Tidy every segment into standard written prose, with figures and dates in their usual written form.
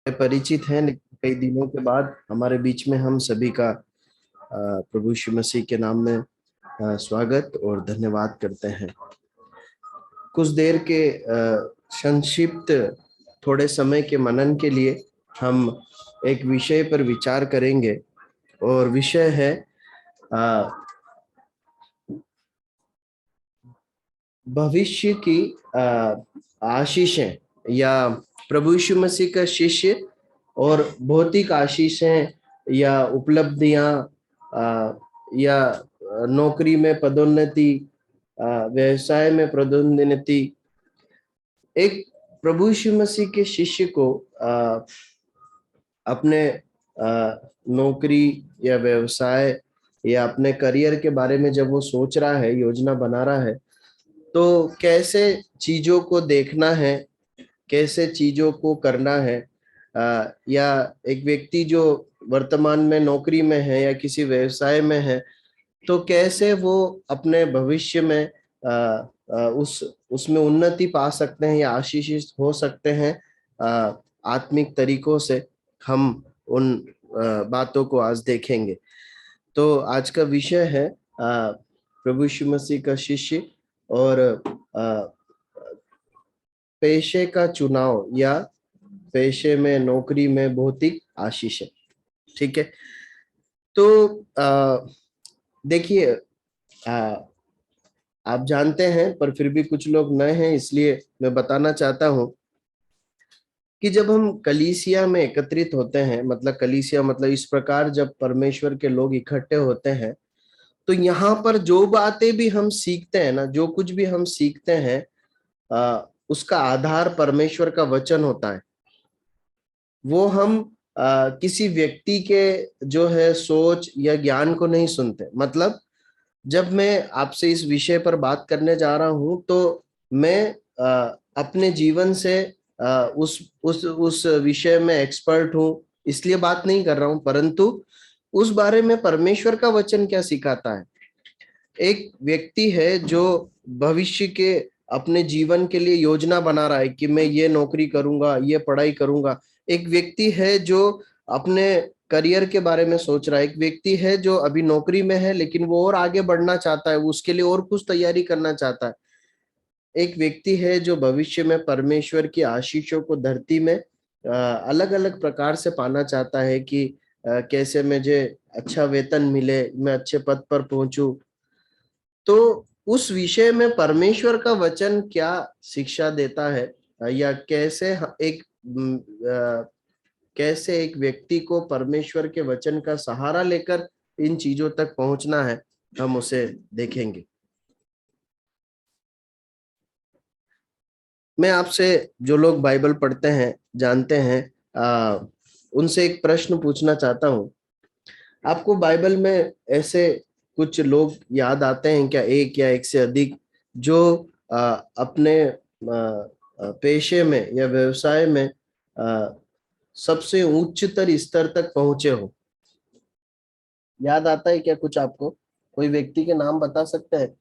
परिचित हैं, लेकिन कई दिनों के बाद हमारे बीच में हम सभी का प्रभु यीशु मसीह के नाम में स्वागत और धन्यवाद करते हैं। कुछ देर के संक्षिप्त थोड़े समय के मनन के लिए हम एक विषय पर विचार करेंगे और विषय है भविष्य की आशीषें या प्रभु यीशु मसीह का शिष्य और भौतिक आशीषें या उपलब्धियां या नौकरी में पदोन्नति, व्यवसाय में पदोन्नति। एक प्रभु यीशु मसीह के शिष्य को अपने नौकरी या व्यवसाय या अपने करियर के बारे में जब वो सोच रहा है, योजना बना रहा है, तो कैसे चीजों को देखना है, कैसे चीजों को करना है। या एक व्यक्ति जो वर्तमान में नौकरी में है या किसी व्यवसाय में है, तो कैसे वो अपने भविष्य में उसमें उन्नति पा सकते हैं या आशीषित हो सकते हैं आत्मिक तरीकों से। हम उन बातों को आज देखेंगे। तो आज का विषय है प्रभु यीशु मसीह का शिष्य और पेशे का चुनाव या पेशे में, नौकरी में भौतिक आशीष। ठीक है, तो देखिए, आप जानते हैं पर फिर भी कुछ लोग नए हैं, इसलिए मैं बताना चाहता हूं कि जब हम कलीसिया में एकत्रित होते हैं, मतलब कलीसिया मतलब इस प्रकार जब परमेश्वर के लोग इकट्ठे होते हैं, तो यहाँ पर जो बातें भी हम सीखते हैं ना, जो कुछ भी हम सीखते हैं, उसका आधार परमेश्वर का वचन होता है। वो हम किसी व्यक्ति के जो है सोच या ज्ञान को नहीं सुनते। मतलब जब मैं आपसे इस विषय पर बात करने जा रहा हूं, तो मैं अपने जीवन से उस विषय में एक्सपर्ट हूं इसलिए बात नहीं कर रहा हूं, परंतु उस बारे में परमेश्वर का वचन क्या सिखाता है। एक व्यक्ति है जो भविष्य के अपने जीवन के लिए योजना बना रहा है कि मैं ये नौकरी करूंगा, ये पढ़ाई करूंगा। एक व्यक्ति है जो अपने करियर के बारे में सोच रहा है। एक व्यक्ति है जो अभी नौकरी में है लेकिन वो और आगे बढ़ना चाहता है, उसके लिए और कुछ तैयारी करना चाहता है। एक व्यक्ति है जो भविष्य में परमेश्वर की आशीषों को धरती में अलग अलग प्रकार से पाना चाहता है कि कैसे मुझे अच्छा वेतन मिले, मैं अच्छे पद पर पहुंचूं। तो उस विषय में परमेश्वर का वचन क्या शिक्षा देता है, या कैसे एक व्यक्ति को परमेश्वर के वचन का सहारा लेकर इन चीजों तक पहुंचना है, हम उसे देखेंगे। मैं आपसे, जो लोग बाइबल पढ़ते हैं, जानते हैं, उनसे एक प्रश्न पूछना चाहता हूं। आपको बाइबल में ऐसे कुछ लोग याद आते हैं क्या, एक या एक से अधिक, जो अपने पेशे में या व्यवसाय में सबसे उच्चतर स्तर तक पहुंचे हो? याद आता है क्या कुछ आपको? कोई व्यक्ति के नाम बता सकते हैं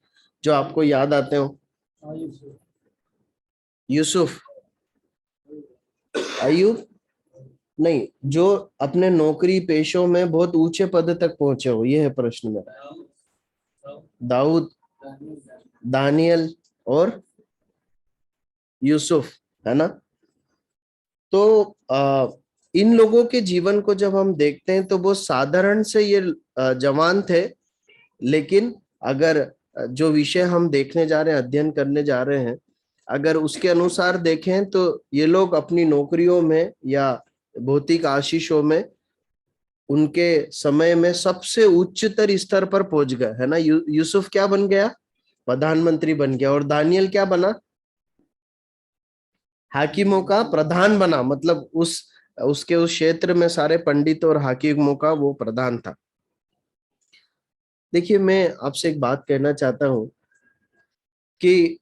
जो आपको याद आते हो? यूसुफ, अयूब? नहीं, जो अपने नौकरी पेशों में बहुत ऊंचे पद तक पहुंचे हो, ये है प्रश्न मेरा। दाऊद, दानियल और यूसुफ, है ना? तो इन लोगों के जीवन को जब हम देखते हैं तो वो साधारण से ये जवान थे, लेकिन अगर जो विषय हम देखने जा रहे हैं, अध्ययन करने जा रहे हैं, अगर उसके अनुसार देखें तो ये लोग अपनी नौकरियों में या भौतिक आशीषों में उनके समय में सबसे उच्चतर स्तर पर पहुंच गए, है ना? यूसुफ क्या बन गया? प्रधानमंत्री बन गया। और दानियल क्या बना? हाकिमों का प्रधान बना। मतलब उसके उस क्षेत्र में सारे पंडितों और हाकिमों का वो प्रधान था। देखिए, मैं आपसे एक बात कहना चाहता हूं कि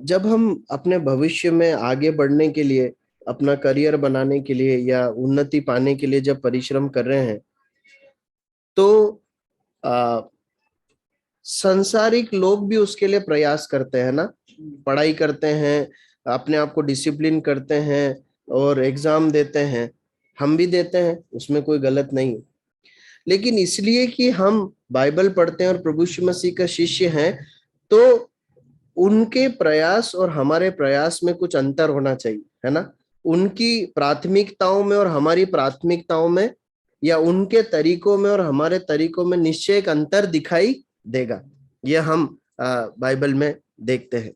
जब हम अपने भविष्य में आगे बढ़ने के लिए, अपना करियर बनाने के लिए या उन्नति पाने के लिए जब परिश्रम कर रहे हैं, तो संसारिक लोग भी उसके लिए प्रयास करते हैं ना, पढ़ाई करते हैं, अपने आप को डिसिप्लिन करते हैं, और एग्जाम देते हैं, हम भी देते हैं, उसमें कोई गलत नहीं है। लेकिन इसलिए कि हम बाइबल पढ़ते हैं और प्रभु यीशु मसीह का शिष्य हैं, तो उनके प्रयास और हमारे प्रयास में कुछ अंतर होना चाहिए, है ना। उनकी प्राथमिकताओं में और हमारी प्राथमिकताओं में, या उनके तरीकों में और हमारे तरीकों में निश्चय एक अंतर दिखाई देगा। यह हम बाइबल में देखते हैं।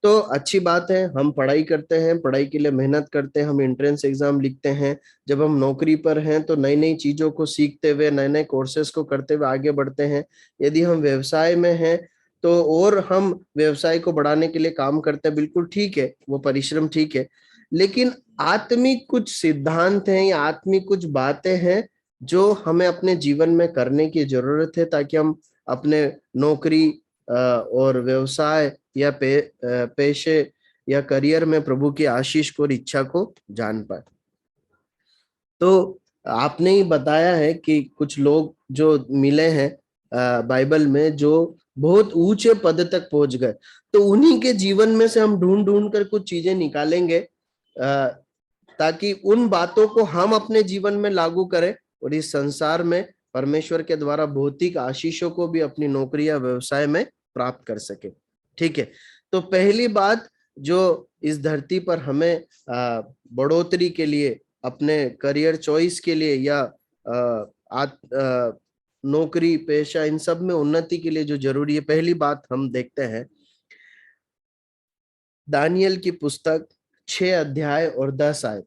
तो अच्छी बात है, हम पढ़ाई करते हैं, पढ़ाई के लिए मेहनत करते हैं, हम एंट्रेंस एग्जाम लिखते हैं। जब हम नौकरी पर हैं तो नई नई चीजों को सीखते हुए, नए नए कोर्सेज को करते हुए आगे बढ़ते हैं। यदि हम व्यवसाय में हैं तो और हम व्यवसाय को बढ़ाने के लिए काम करते हैं, बिल्कुल ठीक है, वो परिश्रम ठीक है। लेकिन आत्मिक कुछ सिद्धांत हैं या आत्मिक कुछ बातें हैं जो हमें अपने जीवन में करने की जरूरत है, ताकि हम अपने नौकरी और व्यवसाय या पेशे या करियर में प्रभु की आशीष को और इच्छा को जान पाए। तो आपने ही बताया है कि कुछ लोग जो मिले हैं बाइबल में, जो बहुत ऊंचे पद तक पहुंच गए, तो उन्हीं के जीवन में से हम ढूंढ ढूंढ कर कुछ चीजें निकालेंगे, ताकि उन बातों को हम अपने जीवन में लागू करें और इस संसार में परमेश्वर के द्वारा भौतिक आशीषों को भी अपनी नौकरी या व्यवसाय में प्राप्त कर सके। ठीक है। तो पहली बात जो इस धरती पर हमें बढ़ोतरी के लिए, अपने करियर चॉइस के लिए, या नौकरी पेशा इन सब में उन्नति के लिए जो जरूरी है, पहली बात हम देखते हैं दानियल की पुस्तक 6 अध्याय और 10 आयत।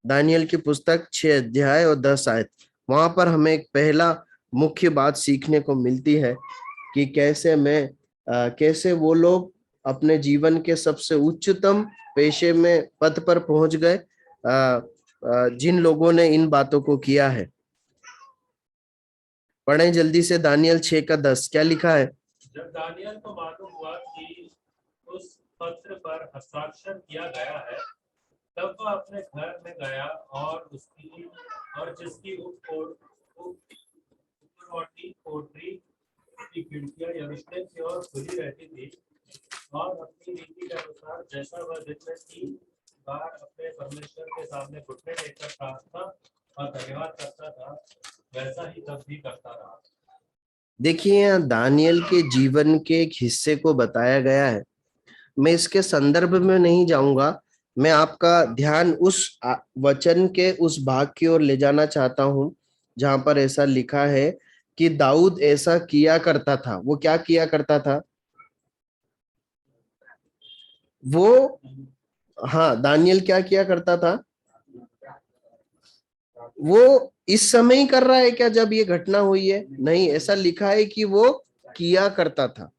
दानियल की पुस्तक 6 अध्याय और 10 आयत, वहां पर हमें एक पहला मुख्य बात सीखने को मिलती है कि कैसे वो लोग अपने जीवन के सबसे उच्चतम पेशे में पद पर पहुंच गए, जिन लोगों ने इन बातों को किया है। पढ़ें जल्दी से, दानियल 6 का 10 क्या लिखा है। जब दानियल को मालूम हुआ कि उस पत्र पर हस्ताक्षर किया गया है, तब वह अपने घर में गया और जिसकी कोठरी की खिड़कियां यरूशलेम की ओर खुली रहती थी, और अपनी रीति के अनुसार जैसा वह दिन में 3 बार अपने परमेश्वर के सामने घुटने टेककर प्रार्थना और धन्यवाद करता था, वैसा ही तब भी करता रहा। देखिए, यहाँ दानियल के जीवन के एक हिस्से को बताया गया है। मैं इसके संदर्भ में नहीं जाऊंगा, मैं आपका ध्यान उस वचन के उस भाग की ओर ले जाना चाहता हूं जहां पर ऐसा लिखा है कि दाऊद ऐसा किया करता था। वो क्या किया करता था? वो, हाँ, दानियल क्या किया करता था? वो इस समय ही कर रहा है क्या जब ये घटना हुई है? नहीं, ऐसा लिखा है कि वो किया करता था।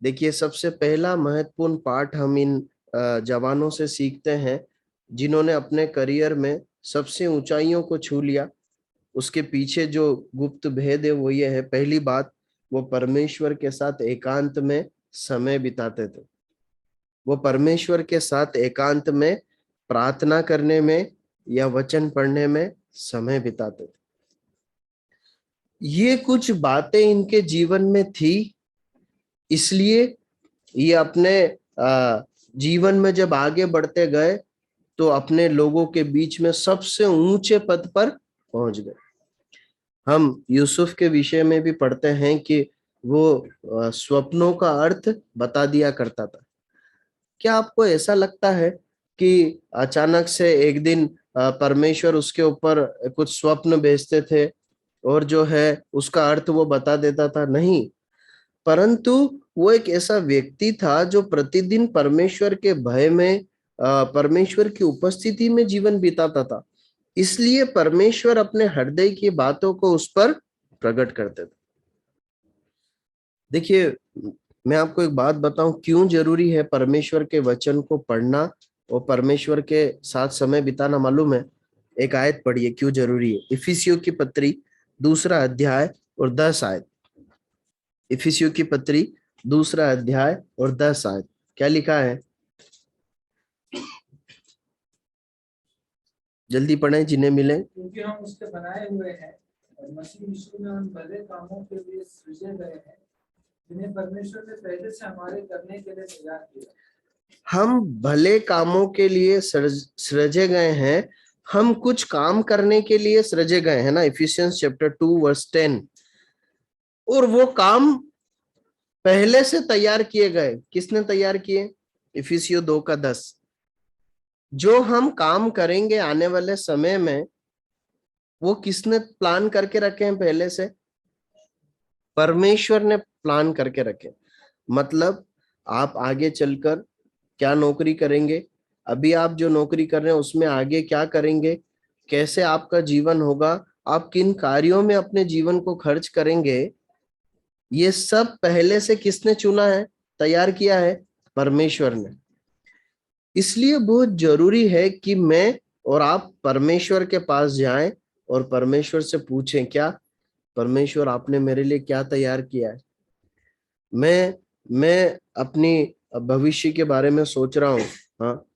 देखिए, सबसे पहला महत्वपूर्ण पाठ हम इन जवानों से सीखते हैं जिन्होंने अपने करियर में सबसे ऊंचाइयों को छू लिया। उसके पीछे जो गुप्त भेद है वो ये है, पहली बात, वो परमेश्वर के साथ एकांत में समय बिताते थे। वो परमेश्वर के साथ एकांत में प्रार्थना करने में या वचन पढ़ने में समय बिताते थे। ये कुछ बातें इनके जीवन में थी, इसलिए ये अपने जीवन में जब आगे बढ़ते गए तो अपने लोगों के बीच में सबसे ऊंचे पद पर पहुंच गए। हम यूसुफ के विषय में भी पढ़ते हैं कि वो स्वप्नों का अर्थ बता दिया करता था। क्या आपको ऐसा लगता है कि अचानक से एक दिन परमेश्वर उसके ऊपर कुछ स्वप्न भेजते थे और जो है उसका अर्थ वो बता देता था? नहीं, परंतु वो एक ऐसा व्यक्ति था जो प्रतिदिन परमेश्वर के भय में, परमेश्वर की उपस्थिति में जीवन बिताता था। इसलिए परमेश्वर अपने हृदय की बातों को उस पर प्रकट करते थे। देखिए, मैं आपको एक बात बताऊं, क्यों जरूरी है परमेश्वर के वचन को पढ़ना और परमेश्वर के साथ समय बिताना, मालूम है? एक आयत पढ़िए, क्यों जरूरी है। इफिसियों की पत्री 2 अध्याय और 10 आयत। इफिसियों की पत्री 2 अध्याय और 10 आयत क्या लिखा है? जल्दी पढ़ें जिन्हें मिले। क्योंकि हम उसके बनाए हुए हैं और मसीह यीशु में उन भले कामों के लिए सृजे गए हैं जिन्हें परमेश्वर ने पहले से हमारे करने के लिए तैयार किया। हम भले कामों के लिए सृजे गए हैं, हम कुछ काम करने के लिए सृजे गए हैं ना, इफिशियंस चैप्टर 2 वर्स 10। और वो काम पहले से तैयार किए गए, किसने तैयार किए? इफिसियो 2 का 10। जो हम काम करेंगे आने वाले समय में, वो किसने प्लान करके रखे हैं पहले से? परमेश्वर ने प्लान करके रखे। मतलब आप आगे चलकर क्या नौकरी करेंगे, अभी आप जो नौकरी कर रहे हैं उसमें आगे क्या करेंगे, कैसे आपका जीवन होगा, आप किन कार्यों में अपने जीवन को खर्च करेंगे, ये सब पहले से किसने चुना है, तैयार किया है? परमेश्वर ने। इसलिए बहुत जरूरी है कि मैं और आप परमेश्वर के पास जाएं और परमेश्वर से पूछें, क्या परमेश्वर आपने मेरे लिए क्या तैयार किया है? मैं अपनी भविष्य के बारे में सोच रहा हूँ। हाँ,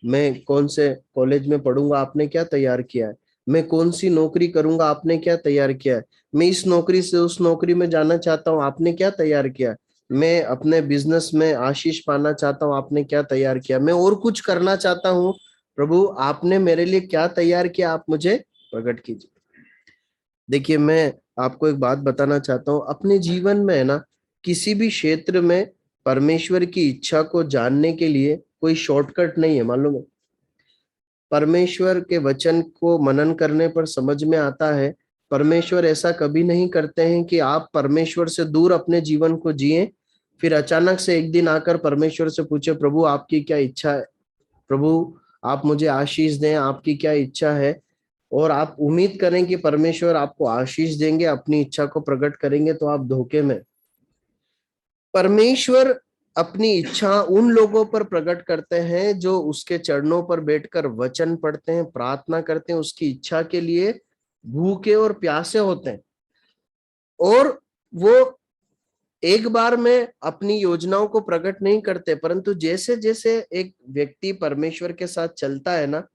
मैं कौन से कॉलेज में पढ़ूंगा, आपने क्या तैयार किया है? मैं कौन सी नौकरी करूंगा, आपने क्या तैयार किया है? मैं इस नौकरी से उस नौकरी में जाना चाहता हूँ, आपने क्या तैयार किया है? मैं अपने बिजनेस में आशीष पाना चाहता हूँ, आपने क्या तैयार किया? मैं और कुछ करना चाहता हूँ, प्रभु आपने मेरे लिए क्या तैयार किया, आप मुझे प्रकट कीजिए। देखिए, मैं आपको एक बात बताना चाहता हूँ, अपने जीवन में है ना, किसी भी क्षेत्र में परमेश्वर की इच्छा को जानने के लिए कोई शॉर्टकट नहीं है, मालूम है? परमेश्वर के वचन को मनन करने पर समझ में आता है, परमेश्वर ऐसा कभी नहीं करते हैं कि आप परमेश्वर से दूर अपने जीवन को जिए, फिर अचानक से एक दिन आकर परमेश्वर से पूछे, प्रभु आपकी क्या इच्छा है, प्रभु आप मुझे आशीष दें, आपकी क्या इच्छा है, और आप उम्मीद करें कि परमेश्वर आपको आशीष देंगे, अपनी इच्छा को प्रकट करेंगे, तो आप धोखे में। परमेश्वर अपनी इच्छा उन लोगों पर प्रकट करते हैं जो उसके चरणों पर बैठकर वचन पढ़ते हैं, प्रार्थना करते हैं, उसकी इच्छा के लिए भूखे और प्यासे होते हैं। और वो एक बार में अपनी योजनाओं को प्रकट नहीं करते, परंतु जैसे जैसे एक व्यक्ति परमेश्वर के साथ चलता है ना,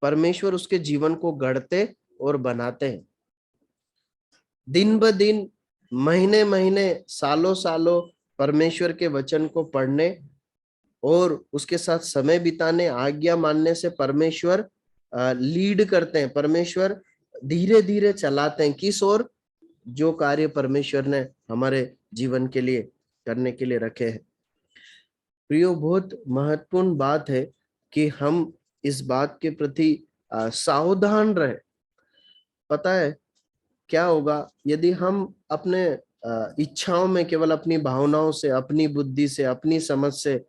परमेश्वर उसके जीवन को गढ़ते और बनाते हैं। दिन ब दिन, महीने महीने, सालों सालों परमेश्वर के वचन को पढ़ने और उसके साथ समय बिताने, आज्ञा मानने से परमेश्वर लीड करते हैं, परमेश्वर धीरे धीरे चलाते हैं किस ओर? जो कार्य परमेश्वर ने हमारे जीवन के लिए करने के लिए रखे हैं। प्रियो, बहुत महत्वपूर्ण बात है कि हम इस बात के प्रति सावधान रहे। पता है क्या होगा यदि हम अपने इच्छाओं में, केवल अपनी भावनाओं से, अपनी बुद्धि से, अपनी समझ से,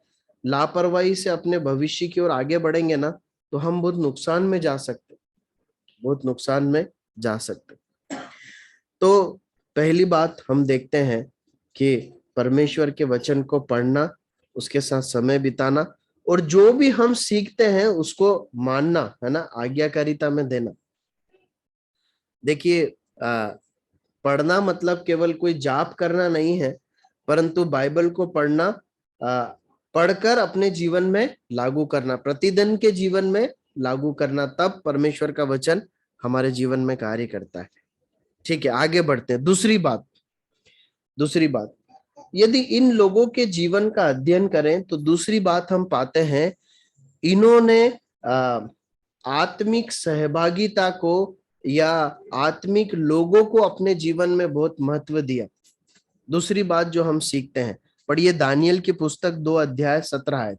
लापरवाही से अपने भविष्य की ओर आगे बढ़ेंगे ना, तो हम बहुत नुकसान में जा सकते, बहुत नुकसान में जा सकते। तो पहली बात हम देखते हैं कि परमेश्वर के वचन को पढ़ना, उसके साथ समय बिताना, और जो भी हम सीखते हैं उसको मानना, है ना, आज्ञाकारिता में देना। देखिए, पढ़ना मतलब केवल कोई जाप करना नहीं है, परंतु बाइबल को पढ़ना, पढ़कर अपने जीवन में लागू करना, प्रतिदिन के जीवन में लागू करना, तब परमेश्वर का वचन हमारे जीवन में कार्य करता है। ठीक है, आगे बढ़ते हैं। दूसरी बात, यदि इन लोगों के जीवन का अध्ययन करें तो दूसरी बात हम पाते हैं, इन्होंने आत्मिक सहभागिता को या आत्मिक लोगों को अपने जीवन में बहुत महत्व दिया। दूसरी बात जो हम सीखते हैं, पढ़िए दानियल की पुस्तक 2 अध्याय 17 आयत।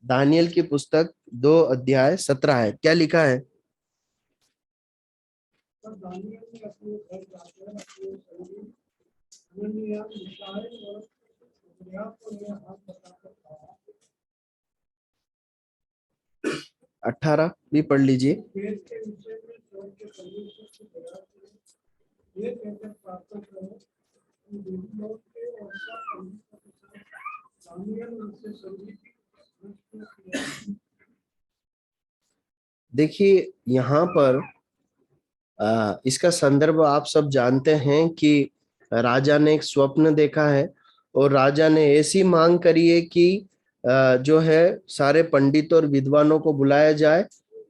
दानियल की पुस्तक 2 अध्याय 17 आयत, क्या लिखा है? तब दानियेल ने अपने घर जाकर अपने शरीर हनन्याह, मिशाएल और अजर्याह को यह हाथ बताकर कहा, 18 भी पढ़ लीजिए। वेद के विषय में स्वर्ग के परमेश्वर से दया करो, ये कहकर प्रार्थना करो कि वेदियों के और सब पंडितों के साथ दानियेल उनसे सभी देखिए, यहाँ पर इसका संदर्भ आप सब जानते हैं कि राजा ने एक स्वप्न देखा है और राजा ने ऐसी मांग करी है कि जो है सारे पंडितों और विद्वानों को बुलाया जाए,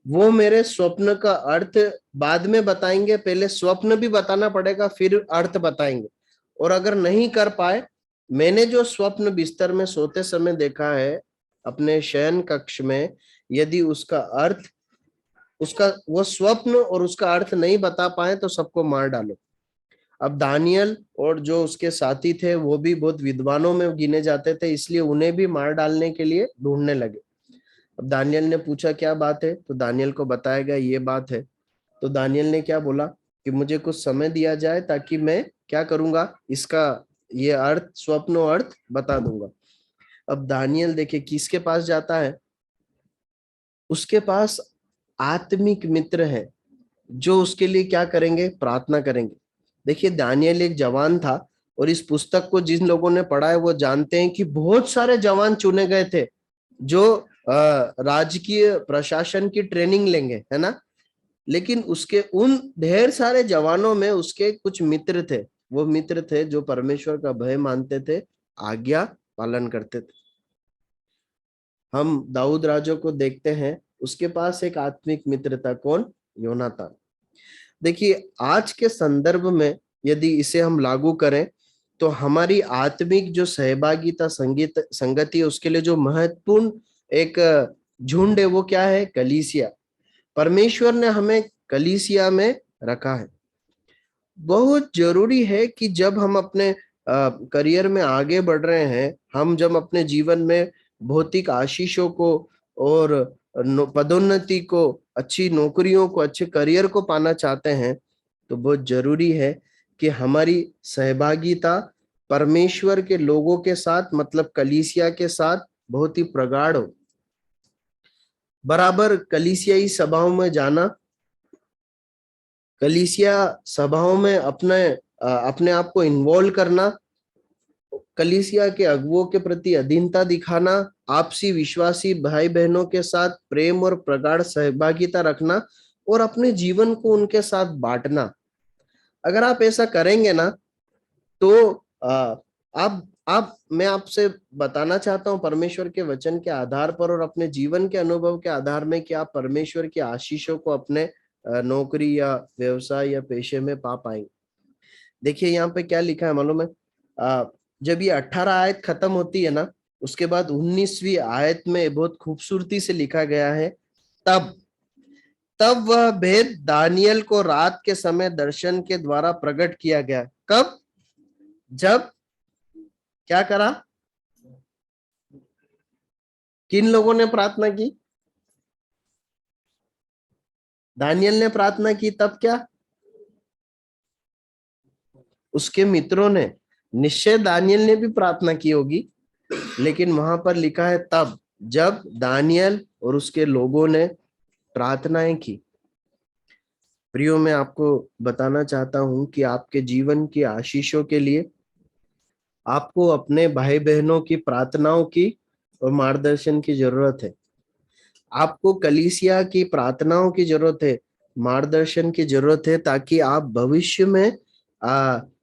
वो मेरे स्वप्न का अर्थ बाद में बताएंगे, पहले स्वप्न भी बताना पड़ेगा फिर अर्थ बताएंगे। और अगर नहीं कर पाए, मैंने जो स्वप्न बिस्तर में सोते समय देखा है अपने शयन कक्ष में यदि उसका अर्थ, उसका वो स्वप्न और उसका अर्थ नहीं बता पाए तो सबको मार डालो। अब दानियल और जो उसके साथी थे वो भी बहुत विद्वानों में गिने जाते थे, इसलिए उन्हें भी मार डालने के लिए ढूंढने लगे। अब दानियल ने पूछा क्या बात है, तो दानियल को बताया गया ये बात है। तो दानियल ने क्या बोला कि मुझे कुछ समय दिया जाए ताकि मैं क्या करूंगा, इसका ये अर्थ, स्वप्न और अर्थ बता दूंगा। अब दानियल देखिए किसके पास जाता है, उसके पास आत्मिक मित्र है जो उसके लिए क्या करेंगे, प्रार्थना करेंगे। देखिए दानियल एक जवान था, और इस पुस्तक को जिन लोगों ने पढ़ा है वो जानते हैं कि बहुत सारे जवान चुने गए थे जो राजकीय प्रशासन की ट्रेनिंग लेंगे, है ना। लेकिन उसके उन ढेर सारे जवानों में उसके कुछ मित्र थे। वो मित्र थे जो परमेश्वर का भय मानते थे, आज्ञा पालन करते थे। हम दाऊद राजा को देखते हैं, उसके पास एक आत्मिक मित्र था, कौन, योनातान। देखिए आज के संदर्भ में यदि इसे हम लागू करें तो हमारी आत्मिक जो सहभागिता संगति है, उसके लिए जो महत्वपूर्ण एक झुंड है वो क्या है, कलीसिया। परमेश्वर ने हमें कलीसिया में रखा है। बहुत जरूरी है कि जब हम अपने करियर में आगे बढ़ रहे हैं, हम जब अपने जीवन में भौतिक आशीषों को और पदोन्नति को, अच्छी नौकरियों को, अच्छे करियर को पाना चाहते हैं, तो बहुत जरूरी है कि हमारी सहभागिता परमेश्वर के लोगों के साथ, मतलब कलीसिया के साथ बहुत ही प्रगाढ़ हो। बराबर कलीसियाई सभाओं में जाना, कलीसिया सभाओं में अपने आप को इन्वॉल्व करना, कलीसिया के अगुवों के प्रति अधीनता दिखाना, आपसी विश्वासी भाई बहनों के साथ प्रेम और प्रगाढ़ सहभागिता रखना, और अपने जीवन को उनके साथ बांटना। अगर आप ऐसा करेंगे ना तो आप मैं आपसे बताना चाहता हूं परमेश्वर के वचन के आधार पर और अपने जीवन के अनुभव के आधार में कि आप परमेश्वर की आशीषों को अपने नौकरी या व्यवसाय या पेशे में पा पाएंगे। देखिए यहाँ पे क्या लिखा है मालूम है, जब ये 18 आयत खत्म होती है ना, उसके बाद 19वीं आयत में बहुत खूबसूरती से लिखा गया है, तब तब वह भेद दानियल को रात के समय दर्शन के द्वारा प्रकट किया गया। कब, जब क्या करा, किन लोगों ने प्रार्थना की, दानियल ने प्रार्थना की, तब क्या, उसके मित्रों ने, निश्चय दानियल ने भी प्रार्थना की होगी, लेकिन वहां पर लिखा है तब जब दानियल और उसके लोगों ने प्रार्थनाएं की। प्रियो, मैं आपको बताना चाहता हूं कि आपके जीवन की आशीषों के लिए आपको अपने भाई बहनों की प्रार्थनाओं की और मार्गदर्शन की जरूरत है। आपको कलीसिया की प्रार्थनाओं की जरूरत है, मार्गदर्शन की जरूरत है, ताकि आप भविष्य में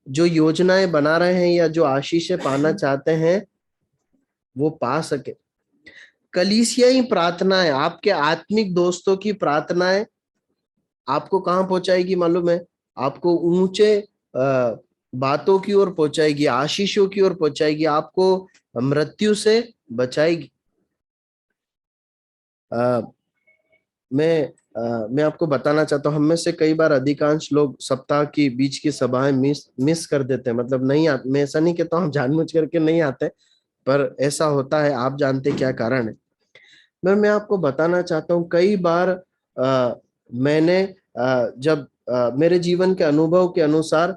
जो योजनाएं बना रहे हैं या जो आशीषें पाना चाहते हैं वो पा सके। कलीसियाई प्रार्थनाएं, आपके आत्मिक दोस्तों की प्रार्थनाएं आपको कहां पहुंचाएगी मालूम है, आपको ऊंचे बातों की ओर पहुंचाएगी, आशीषों की ओर पहुंचाएगी, आपको मृत्यु से बचाएगी। मैं आपको बताना चाहता हूँ, हम में से कई बार अधिकांश लोग सप्ताह की बीच की सभाएं मिस कर देते हैं, मतलब नहीं आते। मैं ऐसा नहीं कहता हूँ जानबूझ करके नहीं आते, पर ऐसा होता है, आप जानते क्या कारण है। मैं आपको बताना चाहता हूँ, कई बार मैंने जब मेरे जीवन के अनुभव के अनुसार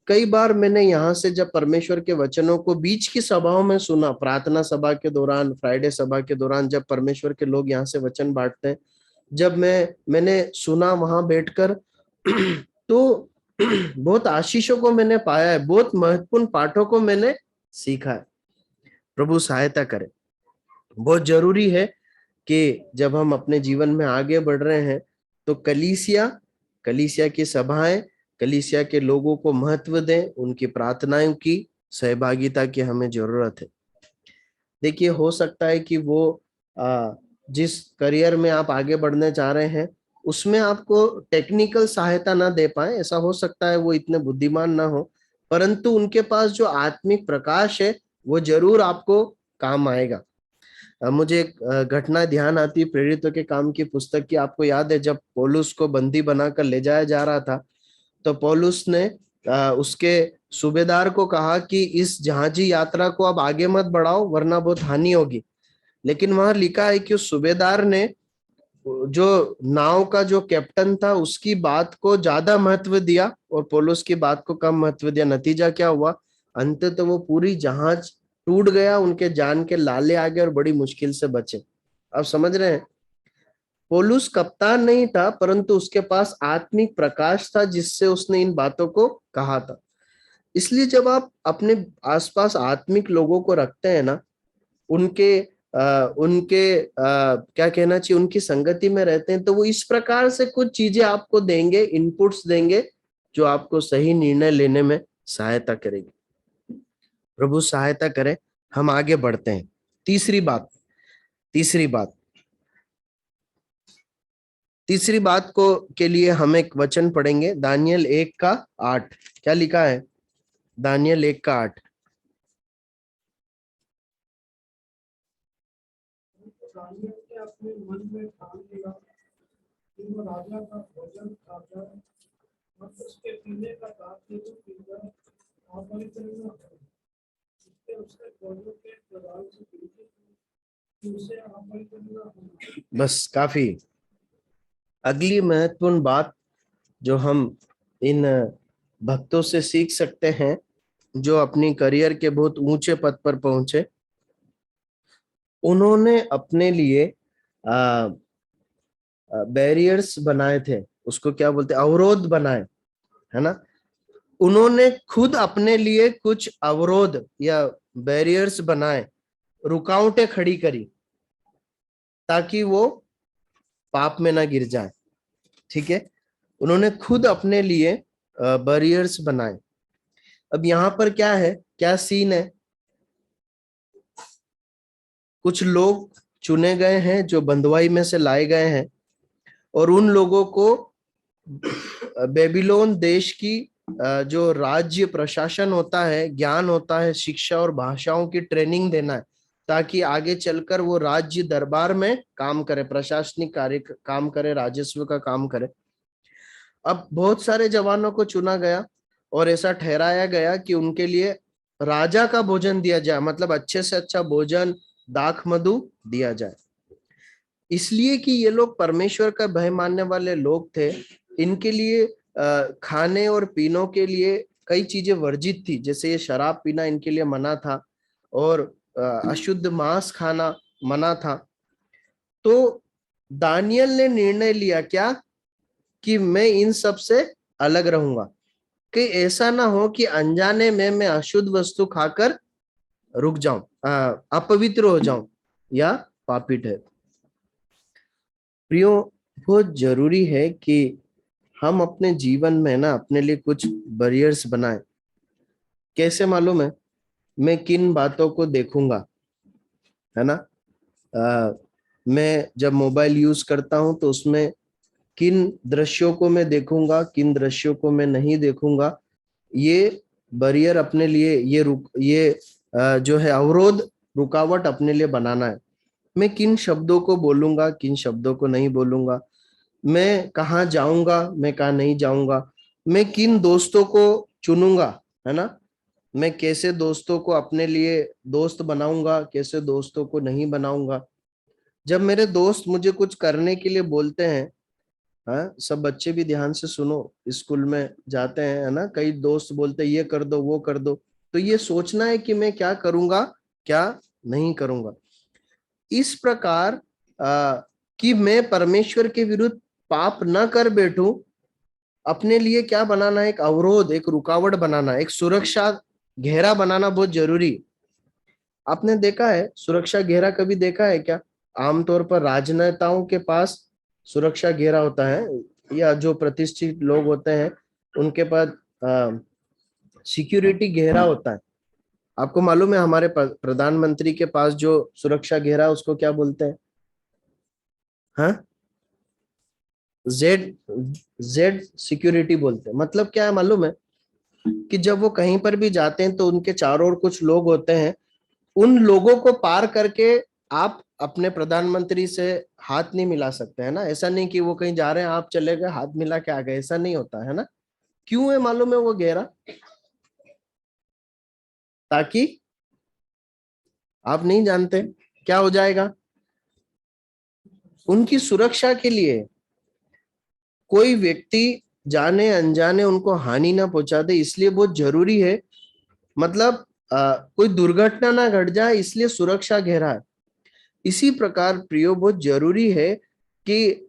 कई बार मैंने यहाँ से जब परमेश्वर के वचनों को बीच की सभाओं में सुना, प्रार्थना सभा के दौरान, फ्राइडे सभा के दौरान, जब परमेश्वर के लोग यहाँ से वचन बांटते हैं, जब मैंने सुना वहां बैठकर तो बहुत आशीषों को मैंने पाया है, बहुत महत्वपूर्ण पाठों को मैंने सीखा है। प्रभु सहायता करे। बहुत जरूरी है कि जब हम अपने जीवन में आगे बढ़ रहे हैं तो कलीसिया की सभाएं, कलीसिया के लोगों को महत्व दें, उनकी प्रार्थनाओं की सहभागिता की हमें जरूरत है। देखिए हो सकता है कि वो जिस करियर में आप आगे बढ़ने चाह रहे हैं उसमें आपको टेक्निकल सहायता ना दे पाए, ऐसा हो सकता है, वो इतने बुद्धिमान ना हो, परंतु उनके पास जो आत्मिक प्रकाश है वो जरूर आपको काम आएगा। मुझे एक घटना ध्यान आती है प्रेरितों के काम की पुस्तक की। आपको याद है जब पौलुस को बंदी बनाकर ले जाया जा रहा था, तो पौलुस ने उसके सूबेदार को कहा कि इस जहाजी यात्रा को अब आगे मत बढ़ाओ वरना बहुत हानि होगी। लेकिन वहां लिखा है कि उस सूबेदार ने जो नाव का जो कैप्टन था उसकी बात को ज्यादा महत्व दिया और पौलुस की बात को कम महत्व दिया। नतीजा क्या हुआ? अंततः वो पूरी जहाज टूट गया, उनके जान के लाले आ गए और बड़ी मुश्किल से बचे। आप समझ रहे हैं? पौलुस कप्तान नहीं था, परंतु उसके पास आत्मिक प्रकाश था जिससे उसने इन बातों को कहा था। इसलिए जब आप अपने आसपास आत्मिक लोगों को रखते हैं ना, उनके क्या कहना चाहिए, उनकी संगति में रहते हैं, तो वो इस प्रकार से कुछ चीजें आपको देंगे, इनपुट्स देंगे जो आपको सही निर्णय लेने में सहायता करेगी। प्रभु सहायता करे। हम आगे बढ़ते हैं। तीसरी बात को के लिए हम एक वचन पढ़ेंगे, दानियल 1:8। क्या लिखा है? दानियल 1:8। दानिय्येल ने अपने मन में ठान लिया कि वो राजा का भोजन खाता और उसके पीने का दाखिल पीता अपरिपूर्ण है। इससे उसके भोजन के प्रभाव से पीछे कि उसे अपरिपूर्ण होना। बस काफी। अगली महत्वपूर्ण बात जो हम इन भक्तों से सीख सकते हैं जो अपनी करियर के बहुत ऊंचे पद पर पहुंचे, उन्होंने अपने लिए बैरियर्स बनाए थे। उसको क्या बोलते हैं? अवरोध बनाए, है ना। उन्होंने खुद अपने लिए कुछ अवरोध या बैरियर्स बनाए, रुकावटें खड़ी करी ताकि वो पाप में ना गिर जाए। ठीक है, उन्होंने खुद अपने लिए बैरियर्स बनाए। अब यहाँ पर क्या है, क्या सीन है? कुछ लोग चुने गए हैं जो बंधुआई में से लाए गए हैं और उन लोगों को बेबीलोन देश की जो राज्य प्रशासन होता है, ज्ञान होता है, शिक्षा और भाषाओं की ट्रेनिंग देना है ताकि आगे चलकर वो राज्य दरबार में काम करे, प्रशासनिक कार्य काम करे, राजस्व का काम करे। अब बहुत सारे जवानों को चुना गया और ऐसा ठहराया गया कि उनके लिए राजा का भोजन दिया जाए, मतलब अच्छे से अच्छा भोजन, दाख मधु दिया जाए। इसलिए कि ये लोग परमेश्वर का भय मानने वाले लोग थे। इनके लिए खाने और पीनों के लिए कई चीजें वर्जित थी, जैसे ये शराब पीना इनके लिए मना था और अशुद्ध मांस खाना मना था। तो दानियल ने निर्णय लिया क्या? कि मैं इन सब से अलग रहूंगा, कि ऐसा ना हो कि अनजाने में मैं अशुद्ध वस्तु खाकर रुक जाऊं, अपवित्र हो जाऊं या पापी ठहर। प्रियो, बहुत जरूरी है कि हम अपने जीवन में ना अपने लिए कुछ बैरियर्स बनाएं। कैसे मालूम है? मैं किन बातों को देखूंगा, है ना। मैं जब मोबाइल यूज करता हूं तो उसमें किन दृश्यों को मैं देखूंगा, किन दृश्यों को मैं नहीं देखूंगा, ये बैरियर अपने लिए, ये जो है अवरोध, रुकावट अपने लिए बनाना है। मैं किन शब्दों को बोलूंगा, किन शब्दों को नहीं बोलूंगा, मैं कहाँ जाऊंगा, मैं कहाँ नहीं जाऊंगा, मैं किन दोस्तों को चुनूंगा, है ना। मैं कैसे दोस्तों को अपने लिए दोस्त बनाऊंगा, कैसे दोस्तों को नहीं बनाऊंगा। जब मेरे दोस्त मुझे कुछ करने के लिए बोलते हैं, हाँ, सब बच्चे भी ध्यान से सुनो, स्कूल में जाते हैं, है ना, कई दोस्त बोलते हैं ये कर दो वो कर दो, तो ये सोचना है कि मैं क्या करूंगा क्या नहीं करूंगा। इस प्रकार कि मैं परमेश्वर के विरुद्ध पाप न कर बैठूं, अपने लिए क्या बनाना है? एक अवरोध, एक रुकावट बनाना, एक सुरक्षा घेरा बनाना बहुत जरूरी। आपने देखा है सुरक्षा घेरा? कभी देखा है क्या? आमतौर पर राजनेताओं के पास सुरक्षा घेरा होता है, या जो प्रतिष्ठित लोग होते हैं उनके पास सिक्योरिटी घेरा होता है। आपको मालूम है हमारे प्रधानमंत्री के पास जो सुरक्षा घेरा, उसको क्या बोलते हैं? हाँ, जेड जेड सिक्योरिटी बोलते हैं। मतलब क्या है मालूम है? कि जब वो कहीं पर भी जाते हैं तो उनके चारों ओर कुछ लोग होते हैं, उन लोगों को पार करके आप अपने प्रधानमंत्री से हाथ नहीं मिला सकते है ना, ऐसा नहीं कि वो कहीं जा रहे हैं आप चले गए हाथ मिला के आ गए, ऐसा नहीं होता है ना। क्यों है मालूम है वो गहरा? ताकि आप नहीं जानते क्या हो जाएगा, उनकी सुरक्षा के लिए कोई व्यक्ति जाने अनजाने उनको हानि ना पहुंचा दे, इसलिए बहुत जरूरी है। मतलब कोई दुर्घटना ना घट जाए, इसलिए सुरक्षा गहरा है। इसी प्रकार प्रियो बहुत जरूरी है कि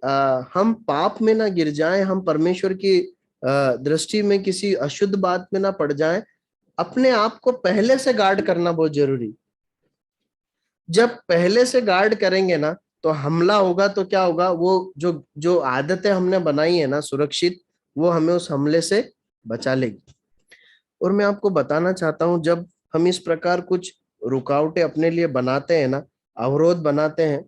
हम पाप में ना गिर जाएं, हम परमेश्वर की दृष्टि में किसी अशुद्ध बात में ना पड़ जाएं। अपने आप को पहले से गार्ड करना बहुत जरूरी। जब पहले से गार्ड करेंगे ना तो हमला होगा तो क्या होगा, वो जो जो आदतें हमने बनाई है ना सुरक्षित, वो हमें उस हमले से बचा लेगी। और मैं आपको बताना चाहता हूं, जब हम इस प्रकार कुछ रुकावटें अपने लिए बनाते हैं ना, अवरोध बनाते हैं,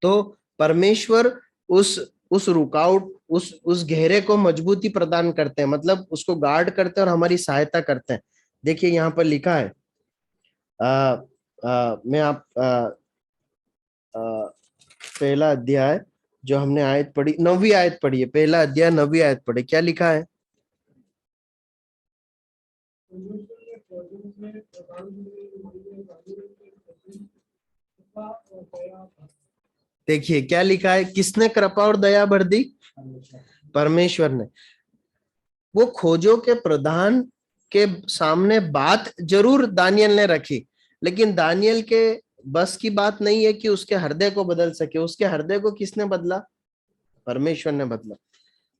तो परमेश्वर उस रुकावट उस घेरे को मजबूती प्रदान करते हैं, मतलब उसको गार्ड करते हैं और हमारी सहायता करते हैं। देखिए यहाँ पर लिखा है, मैं आप पहला अध्याय जो हमने आयत पढ़ी, 9वीं आयत पढ़ी है, पहला अध्याय 9वीं आयत पढ़े, क्या लिखा है? परमेश्वर ने फौजों में प्रधानमंत्री महीने दानियों के प्रति कृपा और दया कर देखिए क्या लिखा है, किसने कृपा और दया भर दी? परमेश्वर ने। वो खोजों के प्रधान के सामने बात जरूर दानियल ने रखी, लेकिन दानियल के बस की बात नहीं है कि उसके हृदय को बदल सके। उसके हृदय को किसने बदला? परमेश्वर ने बदला।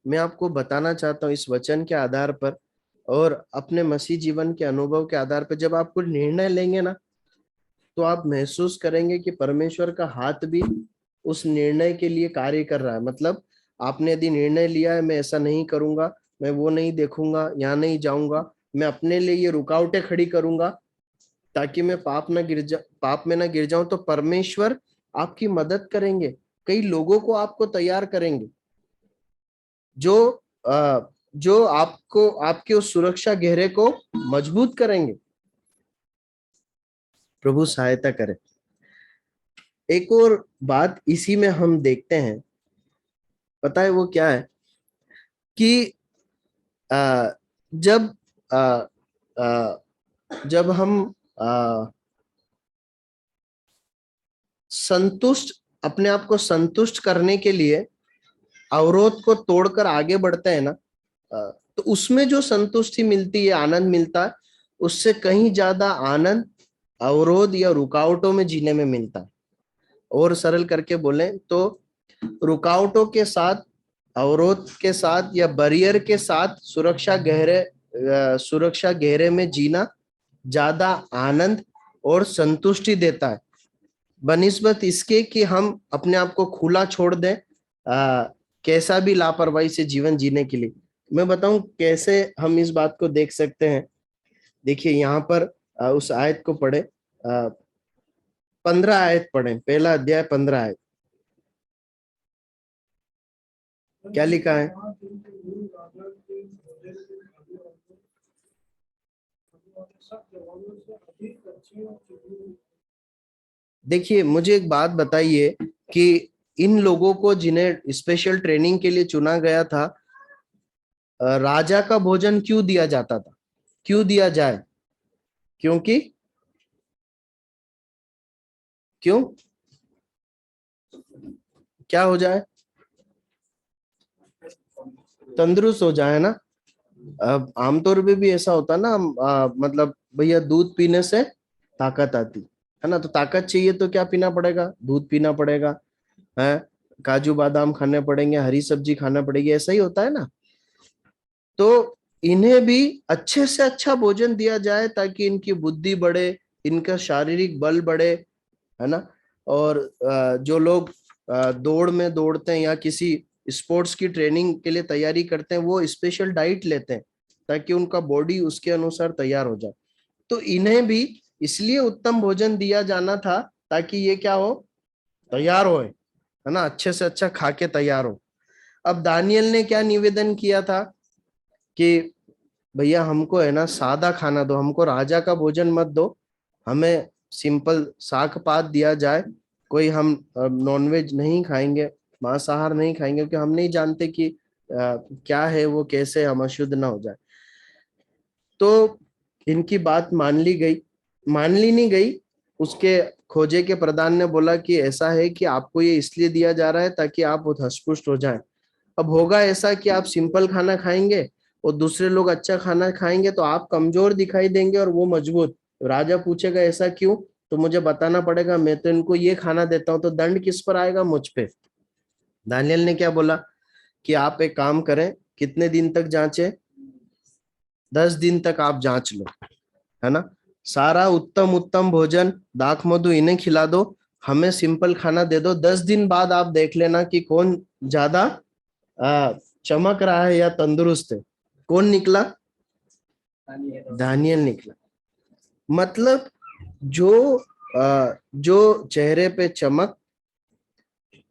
मैं आपको बताना चाहता हूँ इस वचन के आधार पर और अपने मसीह जीवन के अनुभव के आधार पर, जब आप कुछ निर्णय लेंगे ना, तो आप महसूस करेंगे कि परमेश्वर का हाथ भी उस निर्णय के लिए कार्य कर रहा है। मतलब आपने यदि निर्णय लिया है, मैं ऐसा नहीं करूंगा, मैं वो नहीं देखूंगा, यहाँ नहीं जाऊंगा, मैं अपने लिए ये रुकावटें खड़ी करूंगा ताकि मैं पाप में ना गिर जाऊं, तो परमेश्वर आपकी मदद करेंगे। कई लोगों को आपको तैयार करेंगे जो जो आपको आपके उस सुरक्षा घेरे को मजबूत करेंगे। प्रभु सहायता करे। एक और बात इसी में हम देखते हैं, पता है वो क्या है कि आ, जब आ, आ, जब हम संतुष्ट अपने आप को संतुष्ट करने के लिए अवरोध को तोड़कर आगे बढ़ते हैं ना, तो उसमें जो संतुष्टि मिलती है, आनंद मिलता है, उससे कहीं ज्यादा आनंद अवरोध या रुकावटों में जीने में मिलता है। और सरल करके बोले तो रुकावटों के साथ, अवरोध के साथ या बैरियर के साथ सुरक्षा घेरे में जीना ज्यादा आनंद और संतुष्टि देता है, बनिस्बत इसके कि हम अपने आप को खुला छोड़ दें कैसा भी लापरवाही से जीवन जीने के लिए। मैं बताऊं कैसे हम इस बात को देख सकते हैं। देखिए यहाँ पर उस आयत को पढ़े, 15 आयत पढ़े, पहला अध्याय 15 आयत, क्या लिखा है? राजा के भोजन के खाने वाले सब जवानों से अधिक अच्छे और चिकने। देखिए मुझे एक बात बताइए कि इन लोगों को जिन्हें स्पेशल ट्रेनिंग के लिए चुना गया था, राजा का भोजन क्यों दिया जाता था, क्यों दिया जाए? क्योंकि क्यों, क्या हो जाए? तंदुरुस्त हो जाए ना। अब आमतौर पे भी ऐसा होता ना, मतलब भैया दूध पीने से ताकत आती है ना, तो ताकत चाहिए तो क्या पीना पड़ेगा? दूध पीना पड़ेगा है, काजू बादाम खाने पड़ेंगे, हरी सब्जी खाना पड़ेगी, ऐसा ही होता है ना। तो इन्हें भी अच्छे से अच्छा भोजन दिया जाए ताकि इनकी बुद्धि बढ़े, इनका शारीरिक बल बढ़े, है ना। और जो लोग दौड़ में दौड़ते हैं या किसी स्पोर्ट्स की ट्रेनिंग के लिए तैयारी करते हैं, वो स्पेशल डाइट लेते हैं ताकि उनका बॉडी उसके अनुसार तैयार हो जाए। तो इन्हें भी इसलिए उत्तम भोजन दिया जाना था ताकि ये क्या हो, तैयार हो, है ना, अच्छे से अच्छा खा के तैयार हो। अब दानियल ने क्या निवेदन किया था कि भैया हमको है ना सादा खाना दो, हमको राजा का भोजन मत दो, हमें सिंपल शाक पात दिया जाए, कोई हम नॉनवेज नहीं खाएंगे, मांसाहार नहीं खाएंगे, क्योंकि हम नहीं जानते कि क्या है वो, कैसे हम अशुद्ध ना हो जाए। तो इनकी बात मान ली गई, मान ली नहीं गई, उसके खोजे के प्रधान ने बोला कि ऐसा है कि आपको ये इसलिए दिया जा रहा है ताकि आप हष्टपुष्ट हो जाएं। अब होगा ऐसा कि आप सिंपल खाना खाएंगे और दूसरे लोग अच्छा खाना खाएंगे तो आप कमजोर दिखाई देंगे और वो मजबूत। राजा पूछेगा ऐसा क्यों, तो मुझे बताना पड़ेगा, मैं तो इनको ये खाना देता हूं, तो दंड किस पर आएगा, मुझ पे। दानियल ने क्या बोला कि आप एक काम करें, कितने दिन तक जांचे, 10 दिन तक आप जांच लो, है ना। सारा उत्तम उत्तम भोजन दाख मधु इन्हें खिला दो, हमें सिंपल खाना दे दो, 10 दिन बाद आप देख लेना कि कौन ज्यादा चमक रहा है या तंदुरुस्त है। कौन निकला, दानियल निकला। मतलब जो चेहरे पे चमक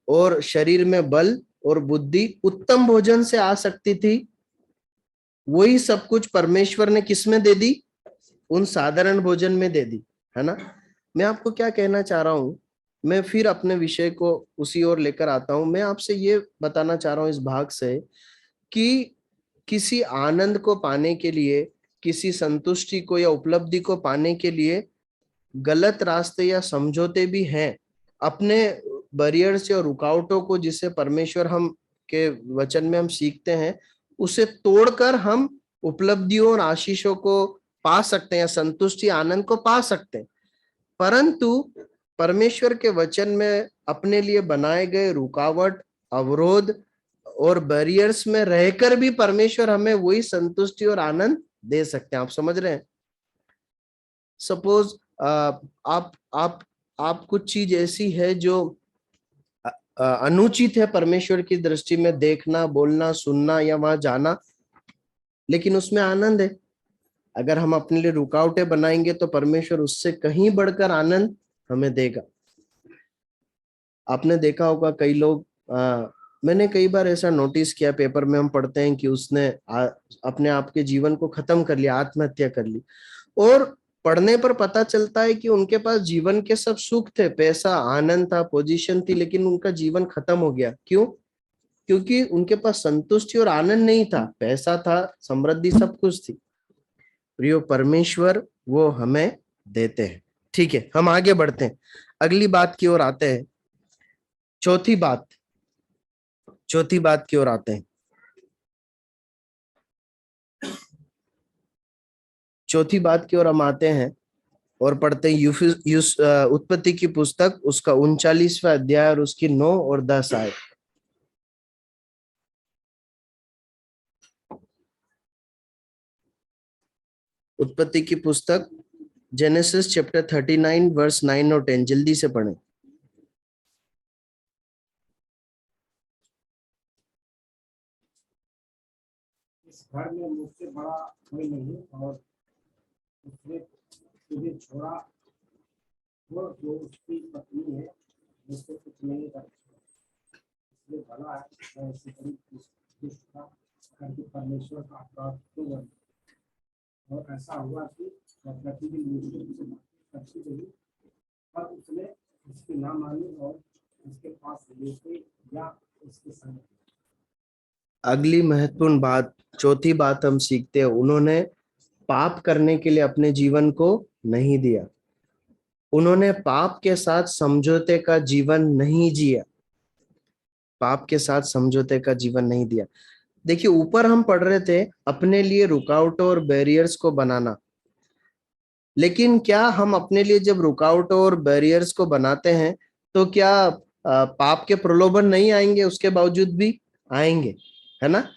और शरीर में बल और बुद्धि उत्तम भोजन से आ सकती थी, वही सब कुछ परमेश्वर ने किस में दे दी, उन साधारण भोजन में दे दी, है ना। मैं आपको क्या कहना चाह रहा हूं, मैं फिर अपने विषय को उसी ओर लेकर आता हूं। मैं आपसे ये बताना चाह रहा हूं इस भाग से कि किसी आनंद को पाने के लिए, किसी संतुष्टि को या उपलब्धि को पाने के लिए गलत रास्ते या समझौते भी हैं। अपने बैरियर से और रुकावटों को, जिसे परमेश्वर हम के वचन में हम सीखते हैं, उसे तोड़कर हम उपलब्धियों और आशीषों को पा सकते हैं, संतुष्टि आनंद को पा सकते हैं। परंतु परमेश्वर के वचन में अपने लिए बनाए गए रुकावट, अवरोध और बैरियर्स में रहकर भी परमेश्वर हमें वही संतुष्टि और आनंद दे सकते हैं। आप समझ रहे हैं। सपोज आप कुछ चीज ऐसी है जो अनुचित है परमेश्वर की दृष्टि में, देखना, बोलना, सुनना या वहां जाना, लेकिन उसमें आनंद है। अगर हम अपने लिए रुकावटें बनाएंगे तो परमेश्वर उससे कहीं बढ़कर आनंद हमें देगा। आपने देखा होगा कई लोग, मैंने कई बार ऐसा नोटिस किया, पेपर में हम पढ़ते हैं कि उसने अपने आप के जीवन को खत्म कर लिया, आत्महत्या कर ली, और पढ़ने पर पता चलता है कि उनके पास जीवन के सब सुख थे, पैसा, आनंद था, पोजीशन थी, लेकिन उनका जीवन खत्म हो गया। क्यों? क्योंकि उनके पास संतुष्टि और आनंद नहीं था, पैसा था, समृद्धि, सब कुछ थी। प्रियो, परमेश्वर वो हमें देते हैं। ठीक है, हम आगे बढ़ते हैं, अगली बात की ओर आते हैं। चौथी बात की ओर आते हैं। चौथी बात की ओर हम आते हैं और पढ़ते हैं उत्पत्ति की पुस्तक, उसका 39वां अध्याय और उसकी 9 और 10 आयत। उत्पत्ति की पुस्तक जेनेसिस चैप्टर 39 वर्स 9 और 10, जल्दी से पढ़ें। इस घर में मुझसे बड़ा कोई नहीं, और उसने तुझे छोड़ा, वो जो उसकी पत्नी है मुझसे कुछ नहीं कर सकता। इसलिए भला है मैं ऐसी बड़ी दुष्ट था करके परमेश्वर का अपराध क्यों बन। और ऐसा हुआ कि मैं प्रतिदिन मुझसे करती रही, पर उसने उसकी ना मानी और उसके पास लेके या उसके संग। अगली महत्वपूर्ण बात, चौथी बात हम सीखते हैं, उन्होंने पाप करने के लिए अपने जीवन को नहीं दिया। उन्होंने पाप के साथ समझौते का जीवन नहीं जिया। पाप के साथ समझौते का जीवन नहीं दिया। देखिए, ऊपर हम पढ़ रहे थे अपने लिए रुकावटों और बैरियर्स को बनाना, लेकिन क्या हम अपने लिए जब रुकावटों और बैरियर्स को बनाते हैं तो क्या पाप के प्रलोभन नहीं आएंगे? उसके बावजूद भी आएंगे, है ना।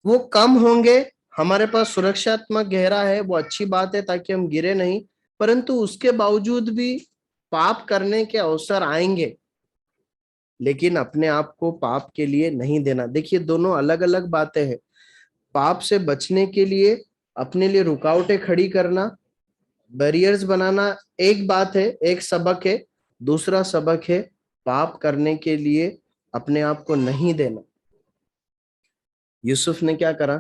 वो कम होंगे, हमारे पास सुरक्षात्मक घेरा है, वो अच्छी बात है ताकि हम गिरे नहीं, परंतु उसके बावजूद भी पाप करने के अवसर आएंगे, लेकिन अपने आप को पाप के लिए नहीं देना। देखिए, दोनों अलग अलग बातें हैं। पाप से बचने के लिए अपने लिए रुकावटें खड़ी करना, बैरियर्स बनाना एक बात है, एक सबक है। दूसरा सबक है पाप करने के लिए अपने आप को नहीं देना। यूसुफ ने क्या करा?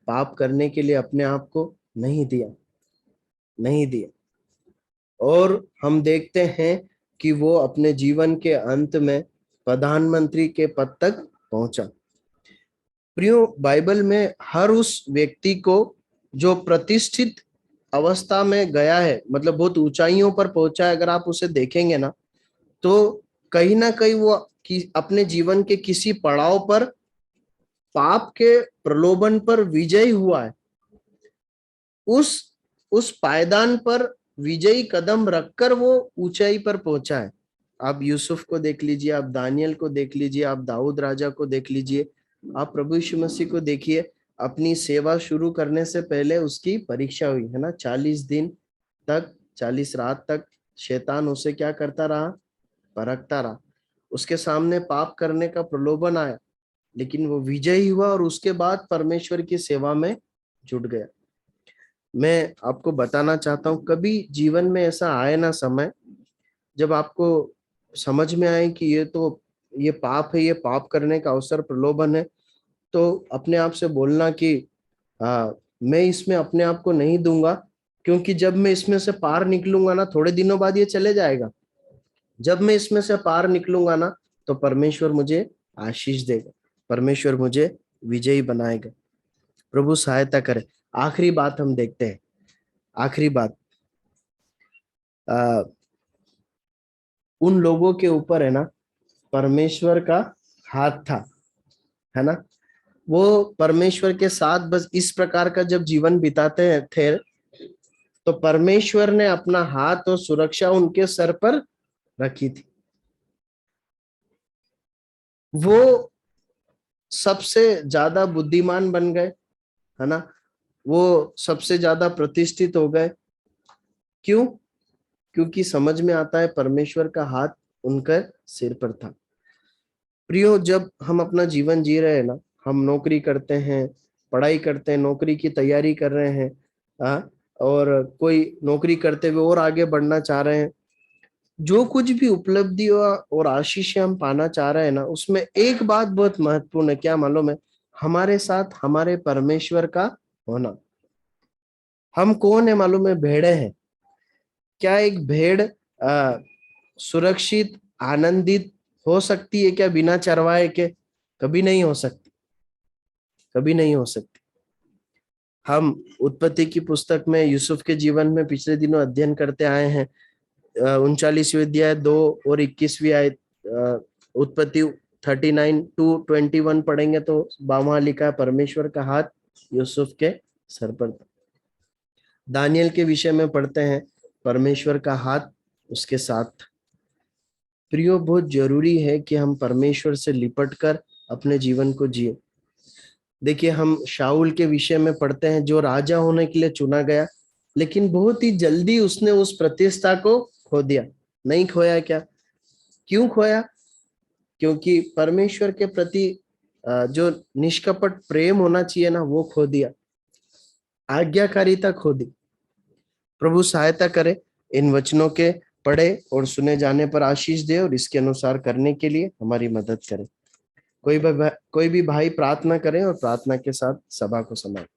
पाप करने के लिए अपने आप को नहीं दिया, नहीं दिया। और हम देखते हैं कि वो अपने जीवन के अंत में प्रधानमंत्री के पद तक पहुंचा। प्रियो, बाइबल में हर उस व्यक्ति को जो प्रतिष्ठित अवस्था में गया है, मतलब बहुत ऊंचाइयों पर पहुंचा है, अगर आप उसे देखेंगे ना तो कहीं ना कहीं वो अपने जीवन के किसी पड़ाव पर पाप के प्रलोभन पर विजयी हुआ है। उस पायदान पर विजयी कदम रखकर वो ऊंचाई पर पहुंचा है। आप यूसुफ को देख लीजिए, आप दानियल को देख लीजिए, आप दाऊद राजा को देख लीजिए, आप प्रभु यीशु मसीह को देखिए। अपनी सेवा शुरू करने से पहले उसकी परीक्षा हुई है ना, 40 दिन तक, 40 रात तक शैतान उसे क्या करता रहा, परखता रहा। उसके सामने पाप करने का प्रलोभन आया, लेकिन वो विजयी हुआ और उसके बाद परमेश्वर की सेवा में जुट गया। मैं आपको बताना चाहता हूं, कभी जीवन में ऐसा आए ना समय जब आपको समझ में आए कि ये पाप है, ये पाप करने का अवसर, प्रलोभन है, तो अपने आप से बोलना कि मैं इसमें अपने आप को नहीं दूंगा, क्योंकि जब मैं इसमें से पार निकलूंगा ना, थोड़े दिनों बाद ये चले जाएगा। जब मैं इसमें से पार निकलूंगा ना तो परमेश्वर मुझे आशीष देगा, परमेश्वर मुझे विजयी बनाएगा। प्रभु सहायता करे। आखिरी बात हम देखते हैं, आखिरी बात आ, उन लोगों के ऊपर है ना परमेश्वर का हाथ था, है ना। वो परमेश्वर के साथ बस इस प्रकार का जब जीवन बिताते थे तो परमेश्वर ने अपना हाथ और सुरक्षा उनके सर पर रखी थी। वो सबसे ज्यादा बुद्धिमान बन गए, है ना, वो सबसे ज्यादा प्रतिष्ठित हो गए। क्यों? क्योंकि समझ में आता है परमेश्वर का हाथ उनके सिर पर था। प्रियो, जब हम अपना जीवन जी रहे हैं ना, हम नौकरी करते हैं, पढ़ाई करते हैं, नौकरी की तैयारी कर रहे हैं, और कोई नौकरी करते हुए और आगे बढ़ना चाह रहे हैं, जो कुछ भी उपलब्धि और आशीष हम पाना चाह रहे हैं ना, उसमें एक बात बहुत महत्वपूर्ण है, क्या मालूम है? हमारे साथ हमारे परमेश्वर का होना। हम कौन है मालूम है? भेड़े हैं। क्या एक भेड़ सुरक्षित, आनंदित हो सकती है क्या बिना चरवाए के? कभी नहीं हो सकती, कभी नहीं हो सकती। हम उत्पत्ति की पुस्तक में यूसुफ के जीवन में पिछले दिनों अध्ययन करते आए हैं। 39वें अध्याय 2 और 21वीं आयत, उत्पत्ति 39:2-21 पढ़ेंगे तो वहां लिखा है परमेश्वर का हाथ यूसुफ के सर पर था। दानियल के विषय में पढ़ते हैं परमेश्वर का हाथ उसके साथ था। प्रियो, बहुत जरूरी है कि हम परमेश्वर से लिपट कर अपने जीवन को जिए। देखिए, हम शाऊल के विषय में पढ़ते हैं जो राजा होने के लिए चुना गया, लेकिन बहुत ही जल्दी उसने उस प्रतिष्ठा को खो दिया। नहीं खोया क्या? क्यों खोया? क्योंकि परमेश्वर के प्रति जो निष्कपट प्रेम होना चाहिए ना, वो खो दिया, आज्ञाकारिता खो दी। प्रभु सहायता करे, इन वचनों के पढ़े और सुने जाने पर आशीष दे और इसके अनुसार करने के लिए हमारी मदद करे। कोई भी भाई प्रार्थना करें और प्रार्थना के साथ सभा को समाप्त।